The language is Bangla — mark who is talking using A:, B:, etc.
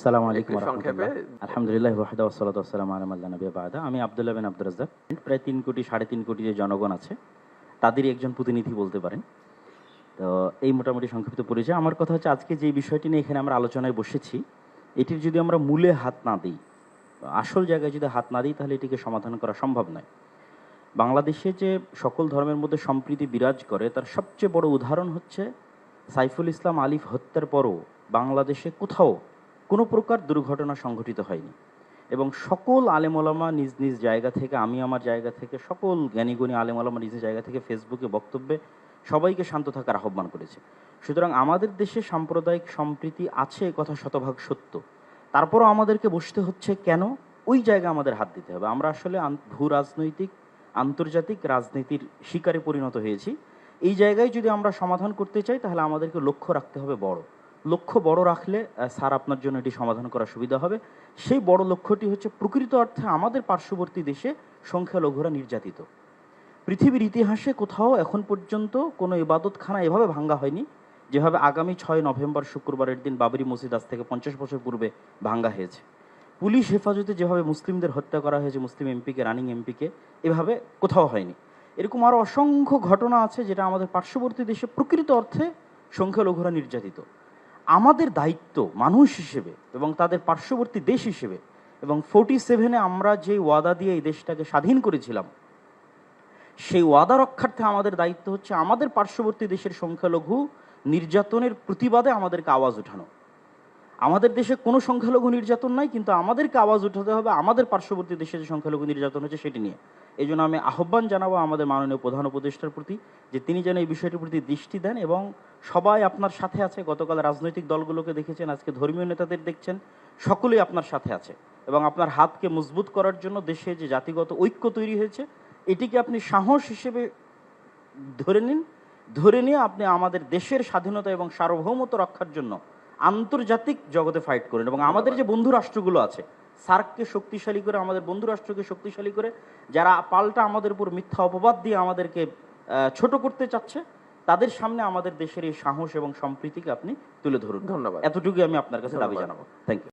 A: আসসালামু আলাইকুম ওয়া রাহমাতুল্লাহ। আলহামদুলিল্লাহ ওয়াহদা ওয়াসসালাতু ওয়াসসালামু আলা মান লা নাবিয়্যা বা'দা। আমি আব্দুল্লাহ বিন আব্দুর রাজ্জাক। প্রায় ৩ কোটি ৩.৫ কোটি যে জনগণ আছে তাদেরই একজন প্রতিনিধি বলতে পারেন। তো এই মোটামুটি সংক্ষিপ্ত পরিচয়। আমার কথা হচ্ছে আজকে যে বিষয়টি নিয়ে এখানে আমরা আলোচনায় বসেছি, এটির যদি আমরা মূলে হাত না দিই, আসল জায়গায় যদি হাত না দিই তাহলে এটিকে সমাধান করা সম্ভব নয়। বাংলাদেশে যে সকল ধর্মের মধ্যে সম্প্রীতি বিরাজ করে তার সবচেয়ে বড় উদাহরণ হচ্ছে সাইফুল ইসলাম আলিফ হত্যার পরও বাংলাদেশে কোথাও কোনো প্রকার দুর্ঘটনা সংঘটিত হয়নি এবং সকল আলেম ওলামা নিজ নিজ জায়গা থেকে, আমি আমার জায়গা থেকে, সকল জ্ঞানীগুণী আলেম ওলামা নিজ জায়গা থেকে ফেসবুকে বক্তব্যে সবাইকে শান্ত থাকার আহ্বান করেছে। সুতরাং আমাদের দেশে সাম্প্রদায়িক সম্প্রীতি আছে, কথা শতভাগ সত্য। তারপরও আমাদেরকে বসতে হচ্ছে কেন? ওই জায়গায় আমাদের হাত দিতে হবে। আমরা আসলে ভূ রাজনৈতিক আন্তর্জাতিক রাজনীতির শিকারে পরিণত হয়েছি। এই জায়গায় যদি আমরা সমাধান করতে চাই তাহলে আমাদেরকে লক্ষ্য রাখতে হবে বড়। লক্ষ্য বড় রাখলে স্যার আপনার জন্য এটি সমাধান করা সুবিধা হবে। সেই বড় লক্ষ্যটি হচ্ছে প্রকৃত অর্থে আমাদের পার্শ্ববর্তী দেশে সংখ্যালঘুরা নির্যাতিত। পৃথিবীর ইতিহাসে কোথাও এখন পর্যন্ত কোনো ইবাদতখানা এভাবে ভাঙ্গা হয়নি যেভাবে আগামী 6 নভেম্বর শুক্রবারের দিন বাবরি মসজিদ আজ থেকে 50 বছর পূর্বে ভাঙ্গা হয়েছে। পুলিশ হেফাজতে যেভাবে মুসলিমদের হত্যা করা হয়েছে, মুসলিম এমপিকে, রানিং এমপিকে, এভাবে কোথাও হয়নি। এরকম আরও অসংখ্য ঘটনা আছে যেটা আমাদের পার্শ্ববর্তী দেশে প্রকৃত অর্থে সংখ্যালঘুরা নির্যাতিত। আমাদের দায়িত্ব মানুষ হিসেবে এবং তাদের পার্শ্ববর্তী দেশ হিসেবে, এবং 47-এ আমরা যে ওয়াদা দিয়ে এই দেশটাকে স্বাধীন করেছিলাম সেই ওয়াদা রক্ষার্থে আমাদের দায়িত্ব হচ্ছে আমাদের পার্শ্ববর্তী দেশের সংখ্যালঘু নির্যাতনের প্রতিবাদে আমাদেরকে আওয়াজ ওঠানো। আমাদের দেশে কোনো সংখ্যালঘু নির্যাতন নাই, কিন্তু আমাদেরকে আওয়াজ উঠাতে হবে আমাদের পার্শ্ববর্তী দেশে যে সংখ্যালঘু নির্যাতন হচ্ছে সেটি নিয়ে। এই জন্য আমি আহ্বান জানাবো আমাদের মাননীয় প্রধান উপদেষ্টার প্রতি যে তিনি যেন এই বিষয়টির প্রতি দৃষ্টি দেন এবং সবাই আপনার সাথে আছে। গতকাল রাজনৈতিক দলগুলোকে দেখেছেন, আজকে ধর্মীয় নেতাদের দেখছেন, সকলেই আপনার সাথে আছে এবং আপনার হাতকে মজবুত করার জন্য দেশে যে জাতিগত ঐক্য তৈরি হয়েছে এটিকে আপনি সাহস হিসেবে ধরে নিন। ধরে নিয়ে আপনি আমাদের দেশের স্বাধীনতা এবং সার্বভৌমত্ব রক্ষার জন্য আন্তর্জাতিক জগতে ফাইট করেন এবং আমাদের যে বন্ধু রাষ্ট্রগুলো আছে সার্ককে শক্তিশালী করে, আমাদের বন্ধু রাষ্ট্রকে শক্তিশালী করে, যারা পাল্টা আমাদের উপর মিথ্যা অপবাদ দিয়ে আমাদেরকে ছোট করতে চাচ্ছে তাদের সামনে আমাদের দেশের এই সাহস এবং সম্প্রীতিকে আপনি তুলে ধরুন।
B: ধন্যবাদ।
A: এতটুকুই আমি আপনার কাছে দাবি জানাবো। Thank you.